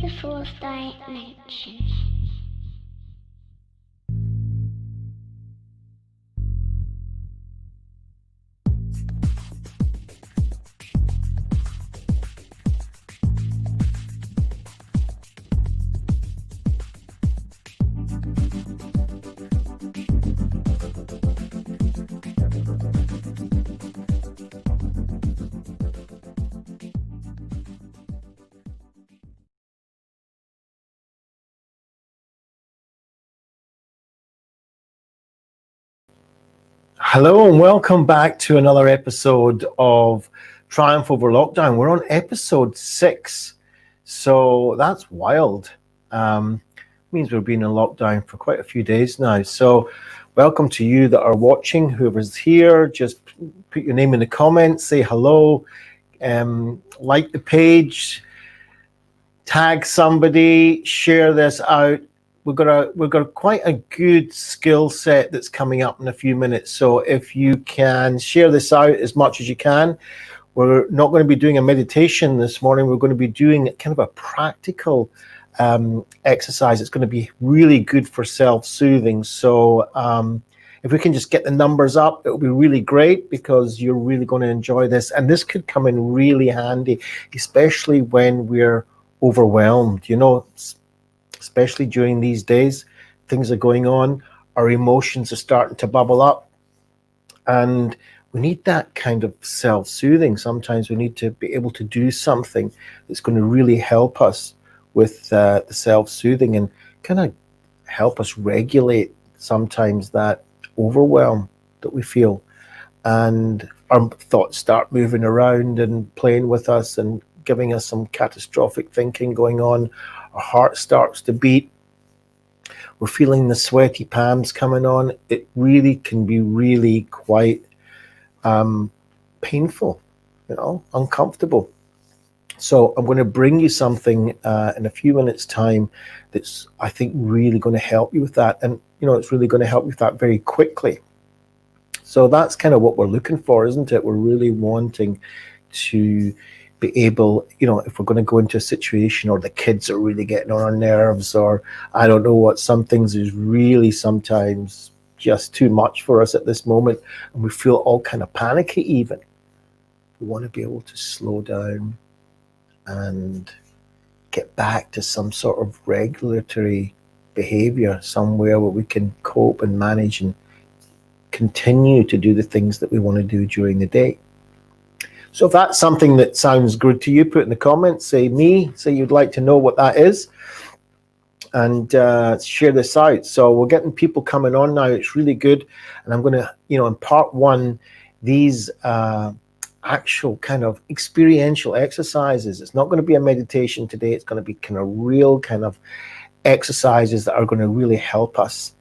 the fourth dimension. Hello and welcome back to another episode of Triumph Over Lockdown. We're on episode 6, so that's wild. Means we've been in lockdown for quite a few days now. So welcome to you that are watching, whoever's here. Just put your name in the comments, say hello, like the page, tag somebody, share this out. We've got quite a good skill set that's coming up in a few minutes. So if you can share this out as much as you can. We're not going to be doing a meditation this morning. We're going to be doing kind of a practical exercise. It's going to be really good for self-soothing. So if we can just get the numbers up, it'll be really great because you're really going to enjoy this. And this could come in really handy, especially when we're overwhelmed, you know, especially during these days, things are going on, our emotions are starting to bubble up, and we need that kind of self-soothing. Sometimes we need to be able to do something that's going to really help us with the self-soothing and kind of help us regulate sometimes that overwhelm that we feel, and our thoughts start moving around and playing with us and giving us some catastrophic thinking going on. Our heart starts to beat. We're feeling the sweaty palms coming on. It really can be really quite painful, you know, uncomfortable. So I'm going to bring you something in a few minutes' time that's, I think, really going to help you with that. And, you know, it's really going to help you with that very quickly. So that's kind of what we're looking for, isn't it? We're really wanting to be able, you know, if we're going to go into a situation or the kids are really getting on our nerves, or I don't know what, some things is really sometimes just too much for us at this moment, and we feel all kind of panicky even. We want to be able to slow down and get back to some sort of regulatory behavior, somewhere where we can cope and manage and continue to do the things that we want to do during the day. So if that's something that sounds good to you, put in the comments, say you'd like to know what that is, and share this out. So we're getting people coming on now. It's really good. And I'm going to, you know, in part 1, these actual kind of experiential exercises. It's not going to be a meditation today. It's going to be kind of real kind of exercises that are going to really help us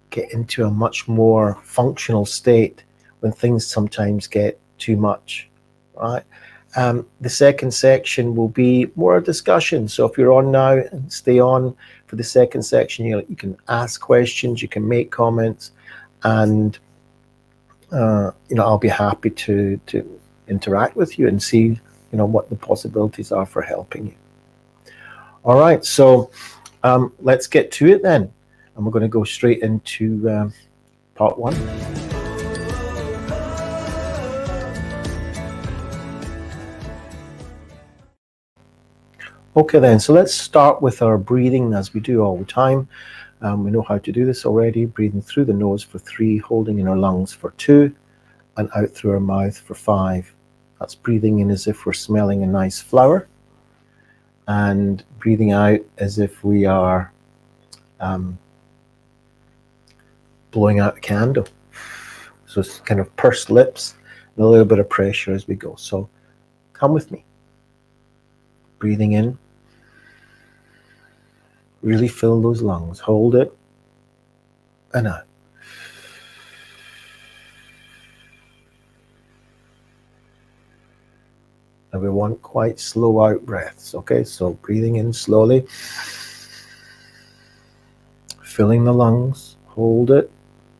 get into a much more functional state when things sometimes get too much, right? The second section will be more a discussion. So if you're on now, and stay on for the second section. You can ask questions, you can make comments, and you know, I'll be happy to interact with you and see, you know, what the possibilities are for helping you. All right, so let's get to it then, and we're going to go straight into part 1. Okay then, so let's start with our breathing as we do all the time. We know how to do this already. Breathing through the nose for 3, holding in our lungs for 2, and out through our mouth for 5. That's breathing in as if we're smelling a nice flower, and breathing out as if we are blowing out a candle. So it's kind of pursed lips and a little bit of pressure as we go. So come with me. Breathing in. Really fill those lungs. Hold it. And out. And we want quite slow out breaths. Okay, so breathing in slowly. Filling the lungs. Hold it.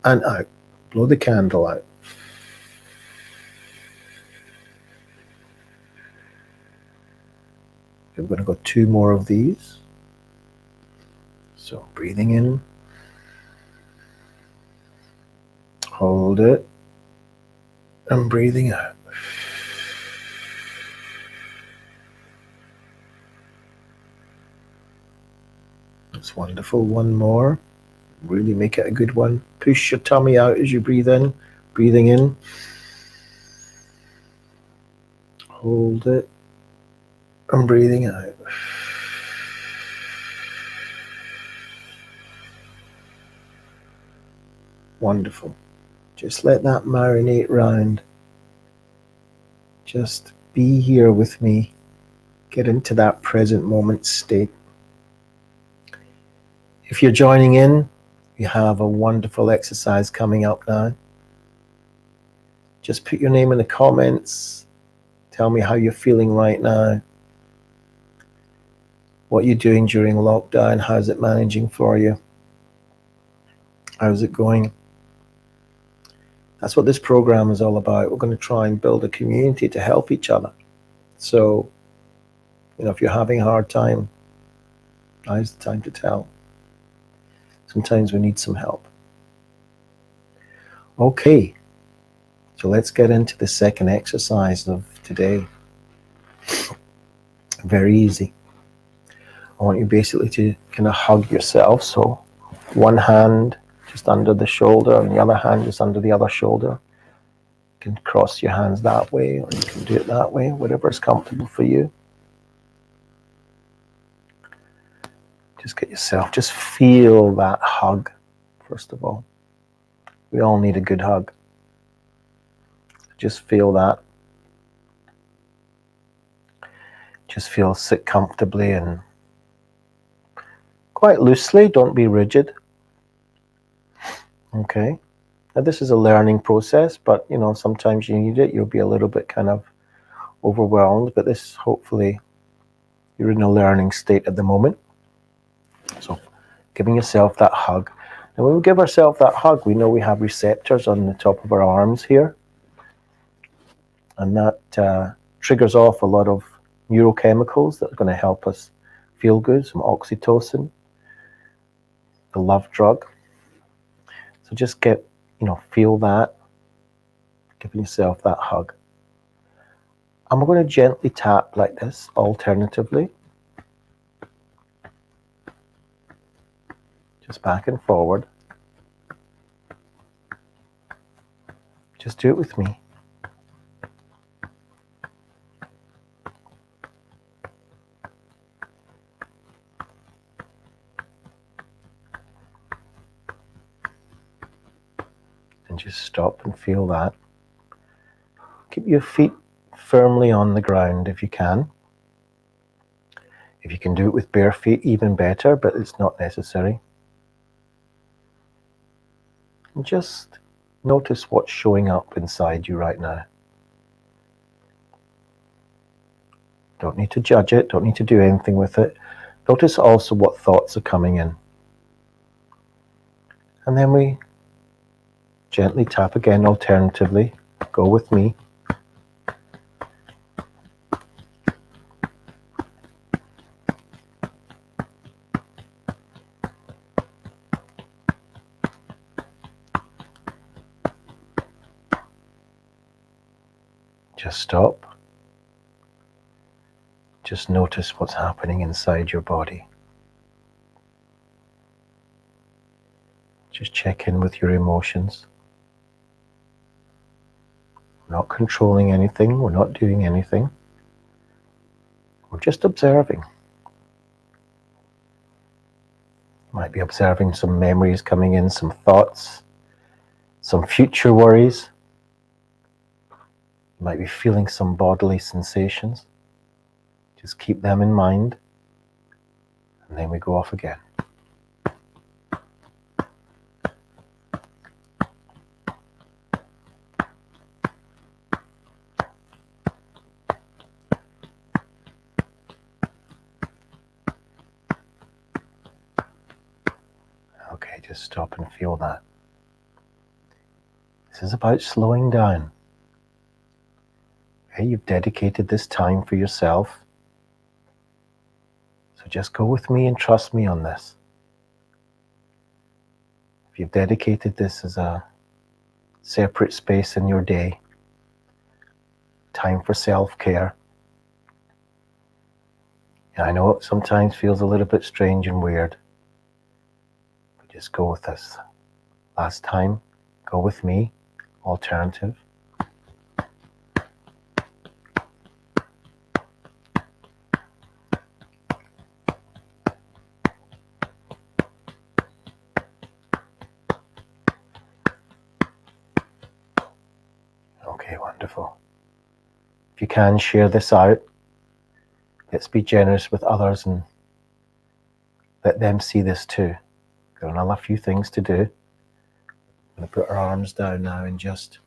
And out. Blow the candle out. I'm going to go 2 more of these. So breathing in, hold it, and breathing out. That's wonderful. 1 more. Really make it a good one. Push your tummy out as you breathe in. Breathing in. Hold it. And breathing out. Wonderful. Just let that marinate round. Just be here with me. Get into that present moment state. If you're joining in, you have a wonderful exercise coming up now. Just put your name in the comments. Tell me how you're feeling right now. What you're doing during lockdown. How's it managing for you? How's it going? That's what this program is all about. We're going to try and build a community to help each other. So, if you're having a hard time, now's the time to tell. Sometimes we need some help. Okay, so let's get into the second exercise of today. Very easy. I want you basically to kind of hug yourself. So one hand just under the shoulder and the other hand just under the other shoulder. You can cross your hands that way, or you can do it that way, whatever's comfortable for you. Just get yourself, just feel that hug, first of all. We all need a good hug. Just feel that. Just feel, sit comfortably and quite loosely, don't be rigid. Okay. Now this is a learning process, but sometimes you need it. You'll be a little bit kind of overwhelmed, but this, hopefully, you're in a learning state at the moment. So giving yourself that hug. And when we give ourselves that hug, we know we have receptors on the top of our arms here. And that triggers off a lot of neurochemicals that are going to help us feel good, some oxytocin, the love drug. So just feel that, giving yourself that hug. And we're going to gently tap like this, alternatively. Just back and forward. Just do it with me. And just stop and feel that. Keep your feet firmly on the ground if you can. If you can do it with bare feet, even better, but it's not necessary. And just notice what's showing up inside you right now. Don't need to judge it, don't need to do anything with it. Notice also what thoughts are coming in. And then we gently tap again, alternatively. Go with me. Just stop. Just notice what's happening inside your body. Just check in with your emotions. We're not controlling anything. We're not doing anything. We're just observing. You might be observing some memories coming in, some thoughts, some future worries. You might be feeling some bodily sensations. Just keep them in mind. And then we go off again. Okay, just stop and feel that. This is about slowing down. Okay, you've dedicated this time for yourself. So just go with me and trust me on this. If you've dedicated this as a separate space in your day, time for self-care. And I know it sometimes feels a little bit strange and weird, but just go with this. Last time, go with me, alternative. Okay, wonderful. If you can, share this out. Let's be generous with others and let them see this too. Got another few things to do. I'm going to put our arms down now and just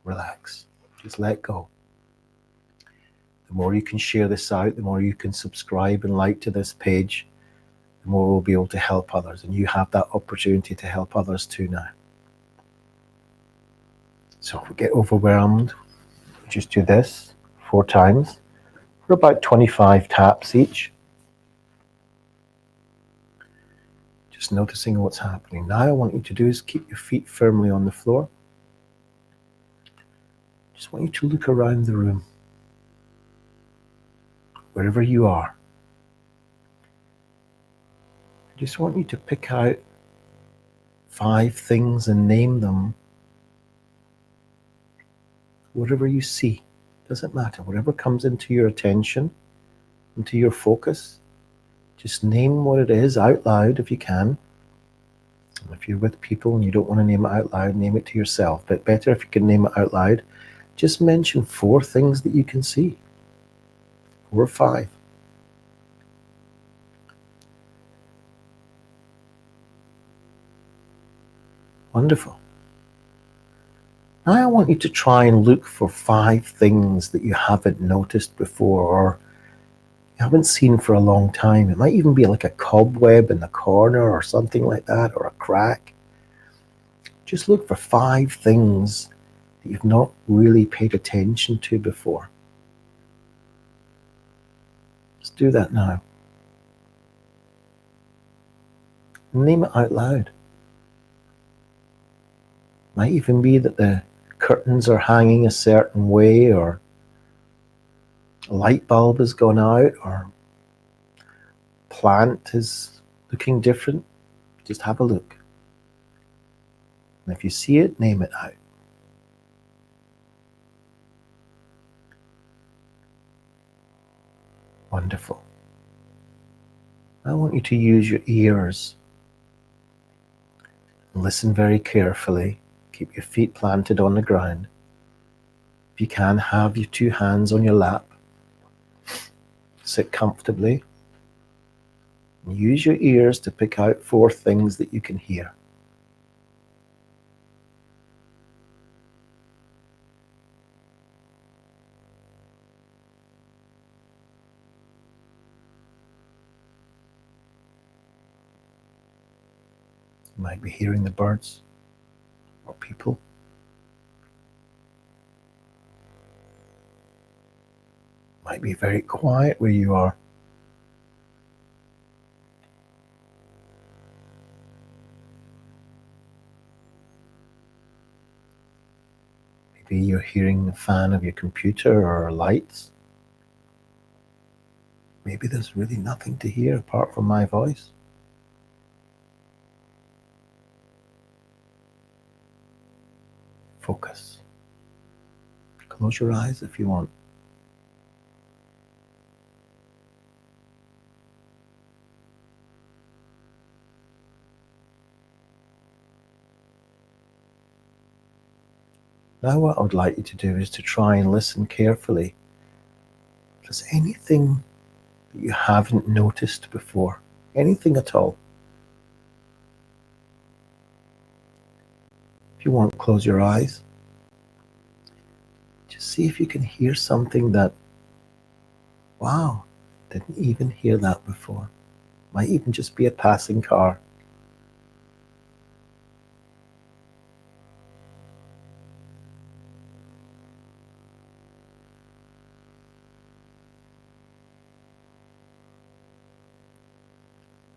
relax. Just let go. The more you can share this out, the more you can subscribe and like to this page, the more we'll be able to help others. And you have that opportunity to help others too now. So if we get overwhelmed, we just do this 4 times for about 25 taps each. Just noticing what's happening. Now I want you to do is keep your feet firmly on the floor. Just want you to look around the room, wherever you are. I just want you to pick out 5 things and name them. Whatever you see, doesn't matter. Whatever comes into your attention, into your focus, just name what it is out loud if you can. And if you're with people and you don't want to name it out loud, name it to yourself. But better if you can name it out loud. Just mention 4 things that you can see. 4 or 5. Wonderful. Now I want you to try and look for 5 things that you haven't noticed before or you haven't seen for a long time. It might even be like a cobweb in the corner or something like that, or a crack. Just look for 5 things that you've not really paid attention to before. Let's do that now. Name it out loud. Might even be that the curtains are hanging a certain way, or a light bulb has gone out, or plant is looking different. Just have a look. And if you see it, name it out. Wonderful. I want you to use your ears. Listen very carefully. Keep your feet planted on the ground. If you can, have your 2 hands on your lap. Sit comfortably. And use your ears to pick out 4 things that you can hear. You might be hearing the birds or people. Might be very quiet where you are. Maybe you're hearing the fan of your computer or lights. Maybe there's really nothing to hear apart from my voice. Focus. Close your eyes if you want. Now what I would like you to do is to try and listen carefully. If there's anything that you haven't noticed before, anything at all. If you want, close your eyes. Just see if you can hear something that, wow, didn't even hear that before. Might even just be a passing car.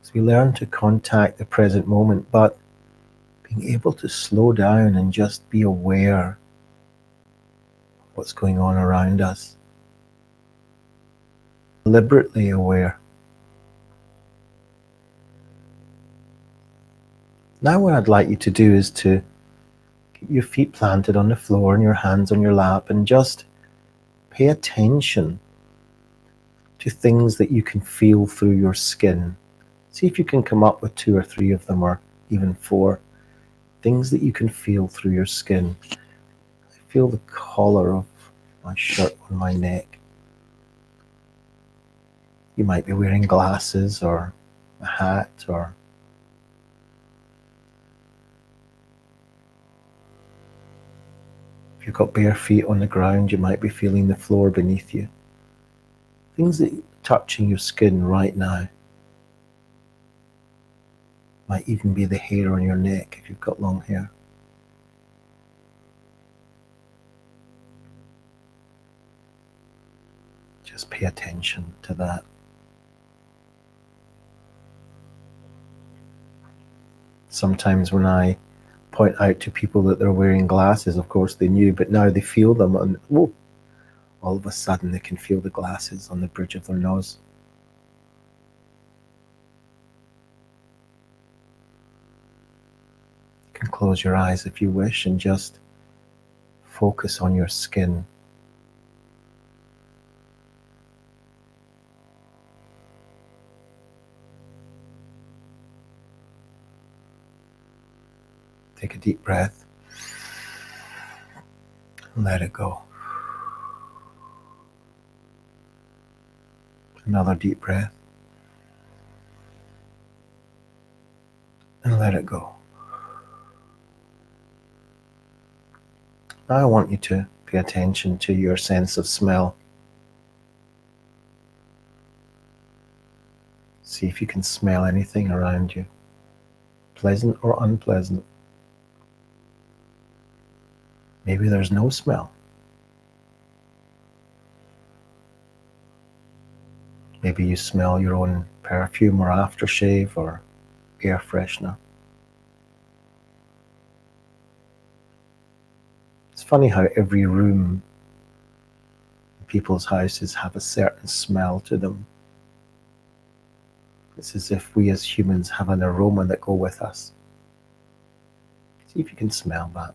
As we learn to contact the present moment, but being able to slow down and just be aware of what's going on around us. Deliberately aware. Now what I'd like you to do is to keep your feet planted on the floor and your hands on your lap and just pay attention to things that you can feel through your skin. See if you can come up with 2 or 3 of them, or even 4. Things that you can feel through your skin. I feel the collar of my shirt on my neck. You might be wearing glasses or a hat, or if you've got bare feet on the ground, you might be feeling the floor beneath you. Things that are touching your skin right now. Might even be the hair on your neck if you've got long hair. Just pay attention to that. Sometimes when I point out to people that they're wearing glasses, of course they knew, but now they feel them, and whoa, all of a sudden they can feel the glasses on the bridge of their nose. You can close your eyes if you wish and just focus on your skin. Take a deep breath and let it go. Another deep breath and let it go. Now I want you to pay attention to your sense of smell. See if you can smell anything around you, pleasant or unpleasant. Maybe there's no smell. Maybe you smell your own perfume or aftershave or air freshener. It's funny how every room in people's houses have a certain smell to them. It's as if we as humans have an aroma that go with us. See if you can smell that.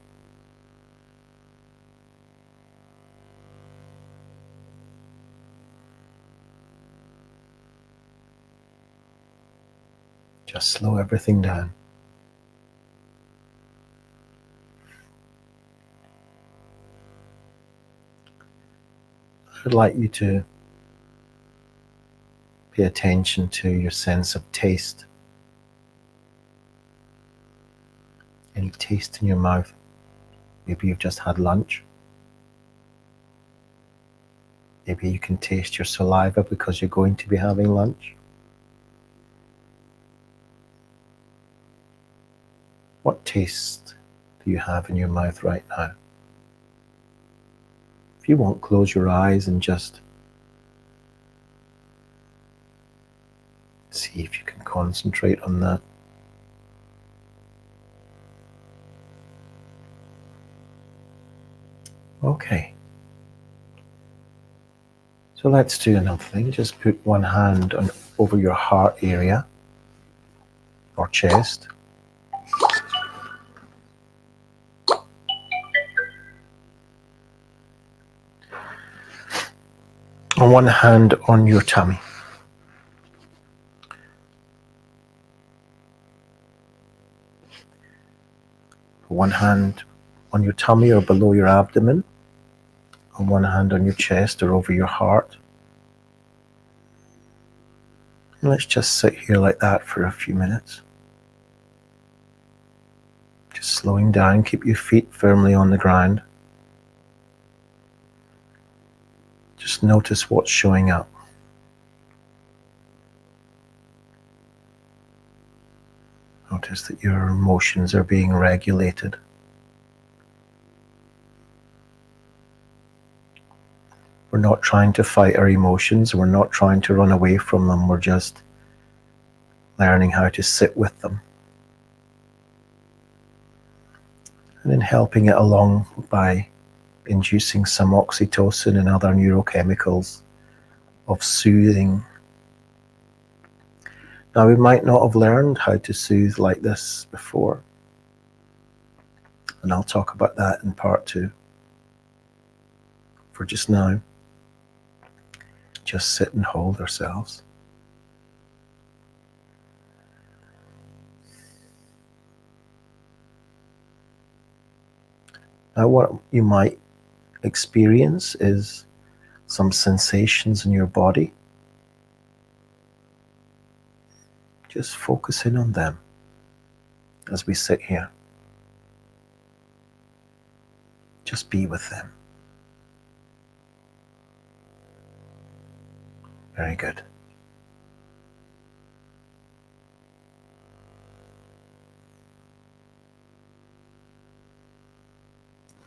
Just slow everything down. I'd like you to pay attention to your sense of taste. Any taste in your mouth. Maybe you've just had lunch. Maybe you can taste your saliva because you're going to be having lunch. What taste do you have in your mouth right now? If you want, close your eyes and just see if you can concentrate on that. Okay. So let's do another thing. Just put one hand over your heart area or chest. And one hand on your tummy. One hand on your tummy or below your abdomen, and one hand on your chest or over your heart. And let's just sit here like that for a few minutes. Just slowing down, keep your feet firmly on the ground. Just notice what's showing up. Notice that your emotions are being regulated. We're not trying to fight our emotions. We're not trying to run away from them. We're just learning how to sit with them, and then helping it along by inducing some oxytocin and other neurochemicals of soothing. Now, we might not have learned how to soothe like this before, and I'll talk about that in part 2. For just now, just sit and hold ourselves. Now, what you might experience is some sensations in your body. Just focus in on them as we sit here. Just be with them. Very good.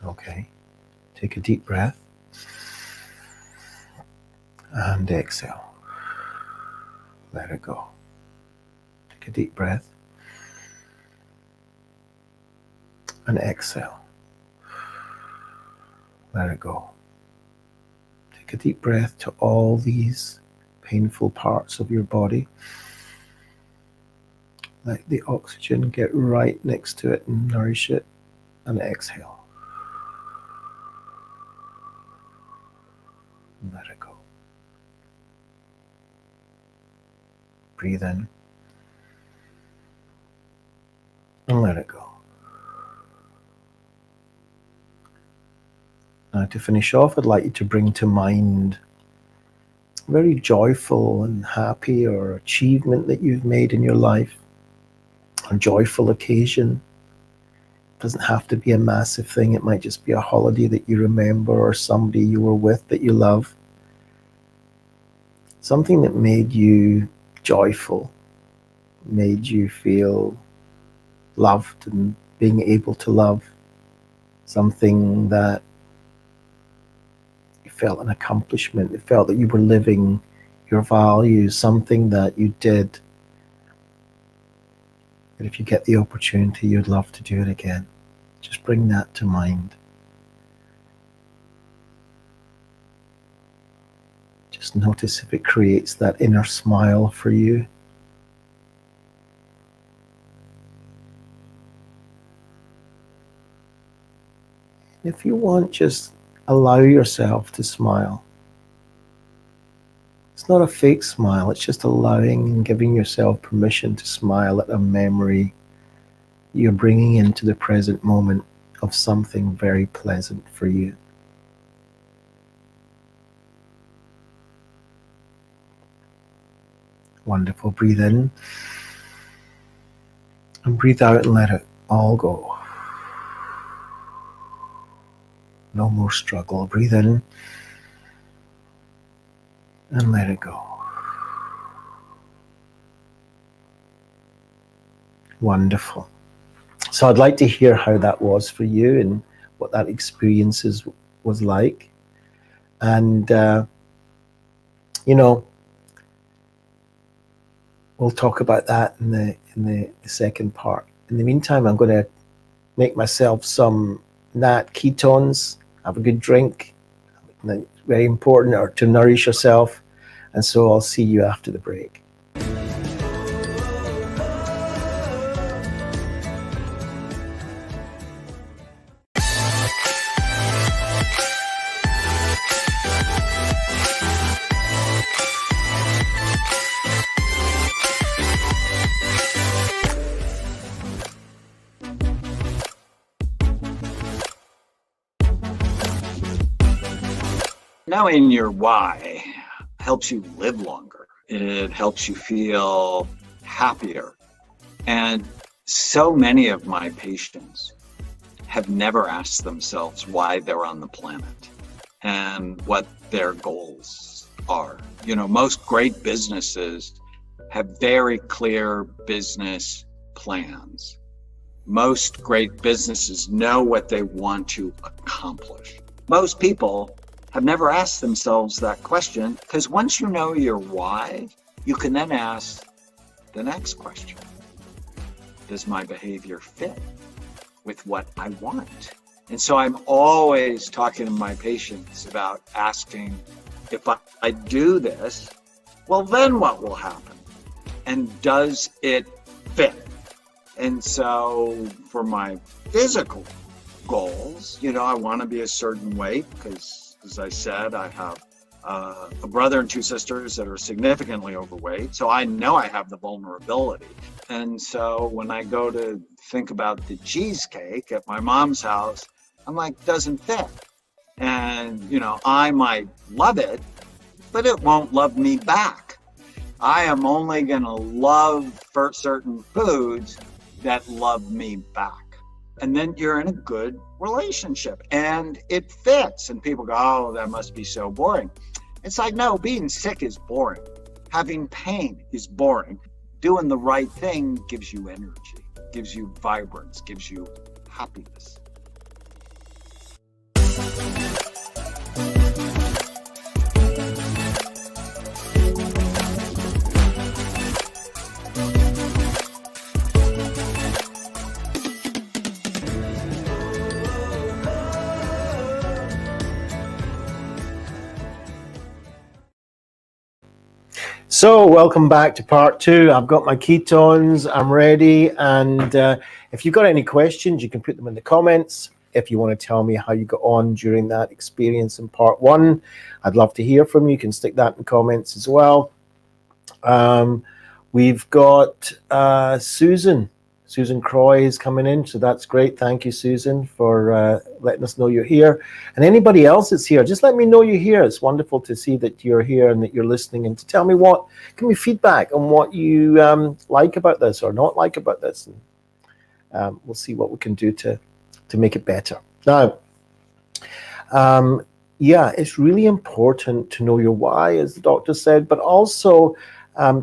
Okay. Take a deep breath and exhale. Let it go. Take a deep breath and exhale. Let it go. Take a deep breath to all these painful parts of your body. Let the oxygen get right next to it and nourish it, and exhale. And let it go. Breathe in and let it go. Now, to finish off, I'd like you to bring to mind a very joyful and happy or achievement that you've made in your life, a joyful occasion. It doesn't have to be a massive thing. It might just be a holiday that you remember, or somebody you were with that you love. Something that made you joyful, made you feel loved and being able to love. Something that you felt an accomplishment. It felt that you were living your values, something that you did. And if you get the opportunity, you'd love to do it again. Just bring that to mind. Just notice if it creates that inner smile for you. If you want, just allow yourself to smile. It's not a fake smile, it's just allowing and giving yourself permission to smile at a memory you're bringing into the present moment of something very pleasant for you. Wonderful. Breathe in and breathe out and let it all go. No more struggle. Breathe in and let it go. Wonderful. So I'd like to hear how that was for you and what that experience was like. And, we'll talk about that in the second part. In the meantime, I'm going to make myself some ketones, have a good drink. It's very important to nourish yourself. And so I'll see you after the break. Knowing your why helps you live longer. It helps you feel happier. And so many of my patients have never asked themselves why they're on the planet and what their goals are. Most great businesses have very clear business plans. Most great businesses know what they want to accomplish. Most people have never asked themselves that question, because once you know your why, you can then ask, the next question. Does my behavior fit with what I want? And so I'm always talking to my patients about asking, if I do this, well, then what will happen? And does it fit? And so for my physical goals, I want to be a certain weight because, as I said, I have a brother and two sisters that are significantly overweight. So I know I have the vulnerability. And so when I go to think about the cheesecake at my mom's house, I'm like, doesn't fit. And, I might love it, but it won't love me back. I am only going to love for certain foods that love me back. And then you're in a good relationship and it fits. And people go, oh, that must be so boring. It's like, no, being sick is boring. Having pain is boring. Doing the right thing gives you energy, gives you vibrance, gives you happiness. So welcome back to part 2. I've got my ketones, I'm ready, and if you've got any questions, you can put them in the comments. If you want to tell me how you got on during that experience in part 1, I'd love to hear from you. You can stick that in the comments as well. We've got Susan Croy is coming in, so that's great. Thank you, Susan, for letting us know you're here. And anybody else that's here, just let me know you're here. It's wonderful to see that you're here and that you're listening, and to tell me give me feedback on what you like about this or not like about this. And we'll see what we can do to make it better. Now, yeah, it's really important to know your why, as the doctor said, but also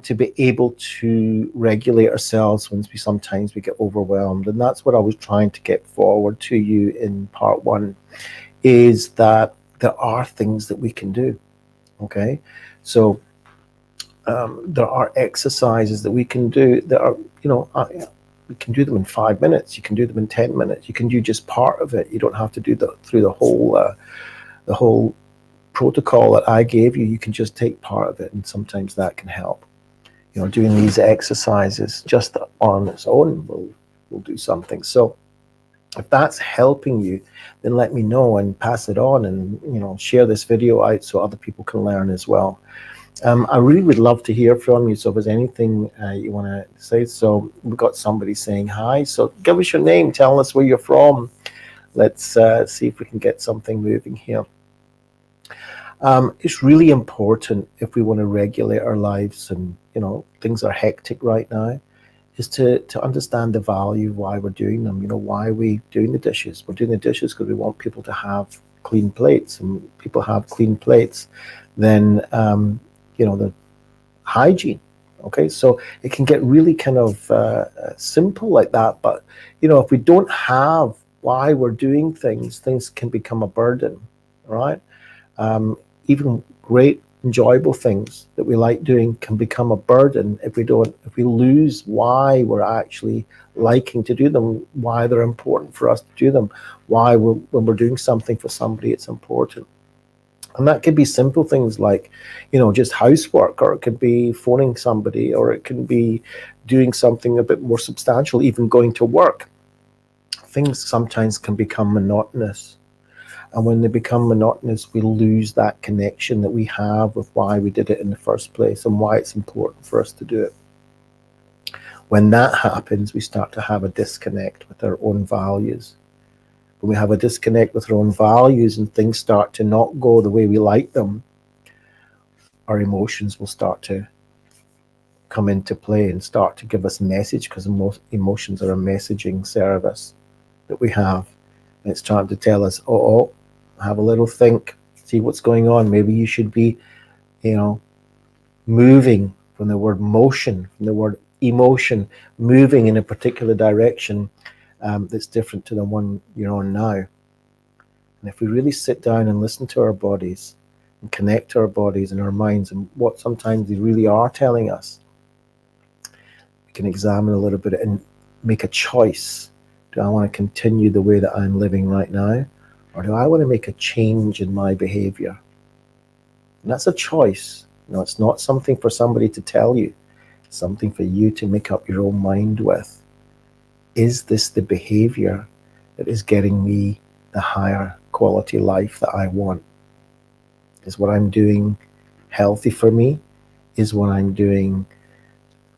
to be able to regulate ourselves when sometimes we get overwhelmed. And that's what I was trying to get forward to you in part 1, is that there are things that we can do. Okay, so there are exercises that we can do that are, we can do them in 5 minutes. You can do them in 10 minutes. You can do just part of it. You don't have to do through the whole protocol that I gave you. You can just take part of it, and sometimes that can help. Doing these exercises just on its own will do something. So if that's helping you, then let me know and pass it on, and share this video out so other people can learn as well. I really would love to hear from you. So if there's anything you want to say, so we've got somebody saying hi. So give us your name, tell us where you're from. Let's see if we can get something moving here. It's really important, if we want to regulate our lives, and things are hectic right now, is to understand the value of why we're doing them. Why are we doing the dishes? We're doing the dishes because we want people to have clean plates, and people have clean plates, then the hygiene. Okay, so it can get really kind of simple like that, but if we don't have why we're doing things can become a burden, right? Even great enjoyable things that we like doing can become a burden if we lose why we're actually liking to do them, why they're important for us to do them, why when we're doing something for somebody it's important. And that could be simple things like, just housework, or it could be phoning somebody, or it can be doing something a bit more substantial, even going to work. Things sometimes can become monotonous. And when they become monotonous, we lose that connection that we have with why we did it in the first place and why it's important for us to do it. When that happens, we start to have a disconnect with our own values. When we have a disconnect with our own values and things start to not go the way we like them, our emotions will start to come into play and start to give us a message, because emotions are a messaging service that we have. And it's trying to tell us, have a little think, see what's going on. Maybe you should be, moving from the word motion, from the word emotion, moving in a particular direction that's different to the one you're on now. And if we really sit down and listen to our bodies and connect to our bodies and our minds and what sometimes they really are telling us, can examine a little bit and make a choice. Do I want to continue the way that I'm living right now? Or do I want to make a change in my behavior? And that's a choice. It's not something for somebody to tell you. It's something for you to make up your own mind with. Is this the behavior that is getting me the higher quality life that I want? Is what I'm doing healthy for me? Is what I'm doing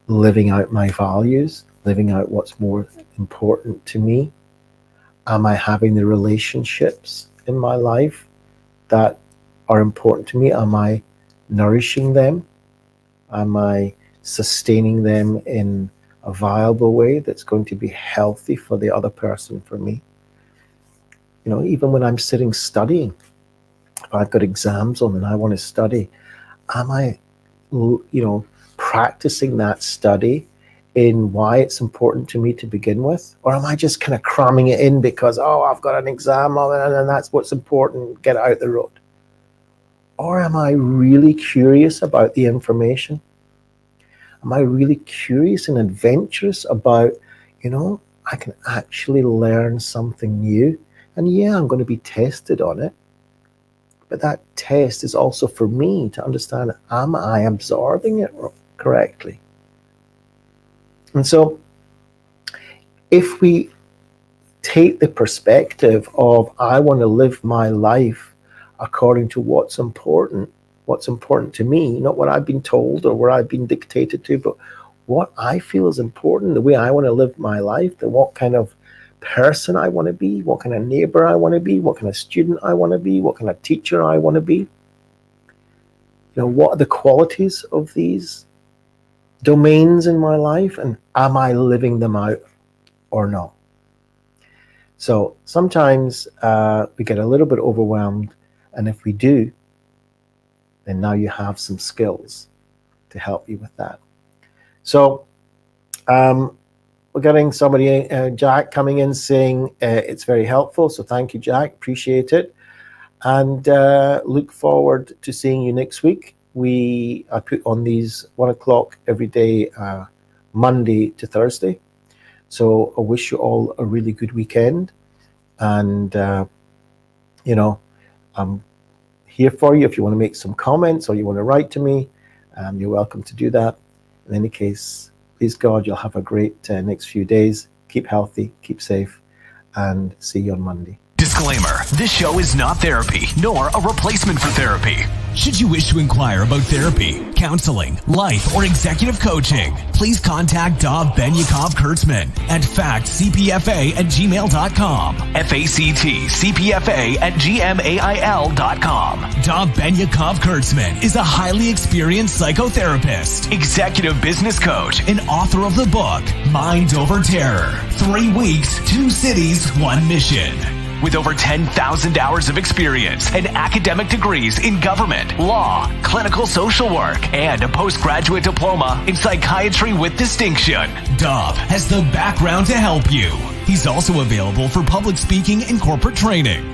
living out my values, living out what's more important to me? Am I having the relationships in my life that are important to me? Am I nourishing them? Am I sustaining them in a viable way that's going to be healthy for the other person, for me? Even when I'm sitting studying, if I've got exams on and I want to study, am I, practicing that study in why it's important to me to begin with? Or am I just kind of cramming it in because, I've got an exam and that's what's important, get out the road? Or am I really curious about the information? Am I really curious and adventurous about, I can actually learn something new? And yeah, I'm going to be tested on it. But that test is also for me to understand, am I absorbing it correctly? And so if we take the perspective of, I want to live my life according to what's important to me, not what I've been told or what I've been dictated to, but what I feel is important, the way I want to live my life, what kind of person I want to be, what kind of neighbor I want to be, what kind of student I want to be, what kind of teacher I want to be. What are the qualities of these domains in my life, and am I living them out or not? So sometimes we get a little bit overwhelmed, and if we do, then now you have some skills to help you with that. So we're getting somebody, Jack, coming in saying it's very helpful. So thank you, Jack. Appreciate it. And look forward to seeing you next week. I put on these 1 o'clock every day, Monday to Thursday. So I wish you all a really good weekend. And, I'm here for you. If you want to make some comments or you want to write to me, you're welcome to do that. In any case, please God, you'll have a great next few days. Keep healthy, keep safe, and see you on Monday. Disclaimer, this show is not therapy, nor a replacement for therapy. Should you wish to inquire about therapy, counseling, life, or executive coaching, please contact Dov Ben-Yaakov-Kurtzman at factcpfa@gmail.com, factcpfa@gmail.com. Dov Ben-Yaakov-Kurtzman is a highly experienced psychotherapist, executive business coach, and author of the book, Mind Over Terror, 3 weeks, 2 cities, 1 mission. With over 10,000 hours of experience and academic degrees in government, law, clinical social work, and a postgraduate diploma in psychiatry with distinction, Dov has the background to help you. He's also available for public speaking and corporate training.